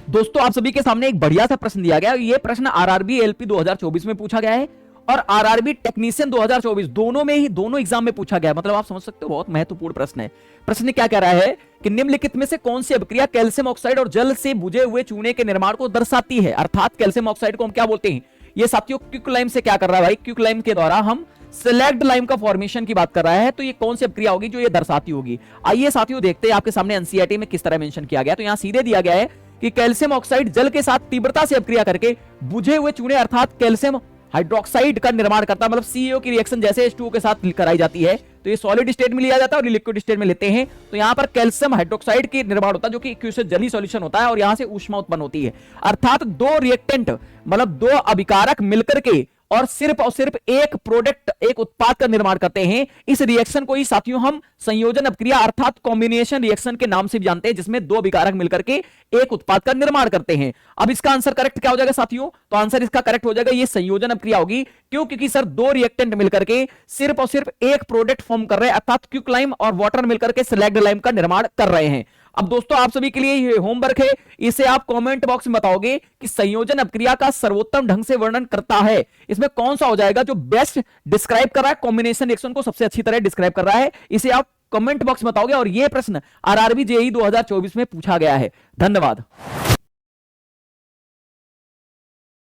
दोस्तों आप सभी के सामने एक बढ़िया सा प्रश्न दिया गया है। ये प्रश्न आरआरबी एलपी 2024 में पूछा गया है और आरआरबी टेक्नीशियन 2024 दोनों में ही, दोनों एग्जाम में पूछा गया है। मतलब आप समझ सकते हो बहुत महत्वपूर्ण प्रश्न है। प्रश्न क्या कह रहा है कि निम्नलिखित में से कौन सी अभिक्रिया कैल्शियम ऑक्साइड और जल से बुझे हुए चूने के निर्माण को दर्शाती है। अर्थात कैल्शियम ऑक्साइड को हम क्या बोलते हैं, ये साथियों क्विकलाइम से क्या कर रहा है भाई, क्विकलाइम के द्वारा हम सेलेक्ट लाइम का फॉर्मेशन की बात कर रहा है। तो ये कौन सी अभिक्रिया होगी जो ये दर्शाती होगी। आइए साथियों देखते हैं आपके सामने एनसीईआरटी में किस तरह मेंशन किया गया। तो यहां सीधे दिया गया है कि कैल्शियम ऑक्साइड जल के साथ तीव्रता से अभिक्रिया करके बुझे हुए चूने अर्थात कैल्शियम हाइड्रोक्साइड का निर्माण करता है। मतलब सीएओ की रिएक्शन जैसे H2O के साथ कराई जाती है तो ये सॉलिड स्टेट में लिया जाता है और लिक्विड स्टेट में लेते हैं तो यहां पर कैल्शियम हाइड्रोक्साइड के निर्माण होता है जो कि एक्वस जली सॉल्यूशन होता है और यहां से ऊष्मा उत्पन्न होती है। अर्थात दो रिएक्टेंट मतलब दो अभिकारक मिलकर के और सिर्फ एक प्रोडक्ट, एक उत्पाद का निर्माण करते हैं। इस रिएक्शन को ही साथियों हम संयोजन अभिक्रिया अर्थात कॉम्बिनेशन रिएक्शन के नाम से भी जानते हैं, जिसमें दो अभिकारक मिलकर के एक उत्पाद का निर्माण करते हैं। अब इसका आंसर करेक्ट क्या हो जाएगा साथियों, तो आंसर इसका करेक्ट हो जाएगा ये संयोजन अभिक्रिया होगी। क्यों, क्योंकि सर दो रिएक्टेंट मिलकर के सिर्फ और सिर्फ एक प्रोडक्ट फॉर्म कर रहे हैं अर्थात क्विकलाइम और वाटर मिलकर के सेलेक्ट लाइम का निर्माण कर रहे हैं। अब दोस्तों आप सभी के लिए ये होमवर्क है, इसे आप कमेंट बॉक्स में बताओगे कि संयोजन अभिक्रिया का सर्वोत्तम ढंग से वर्णन करता है, इसमें कौन सा हो जाएगा जो बेस्ट डिस्क्राइब कर रहा है, कॉम्बिनेशन रिएक्शन को सबसे अच्छी तरह डिस्क्राइब कर रहा है। इसे आप कमेंट बॉक्स में बताओगे और यह प्रश्न आरआरबी जेईई 2024 में पूछा गया है। धन्यवाद।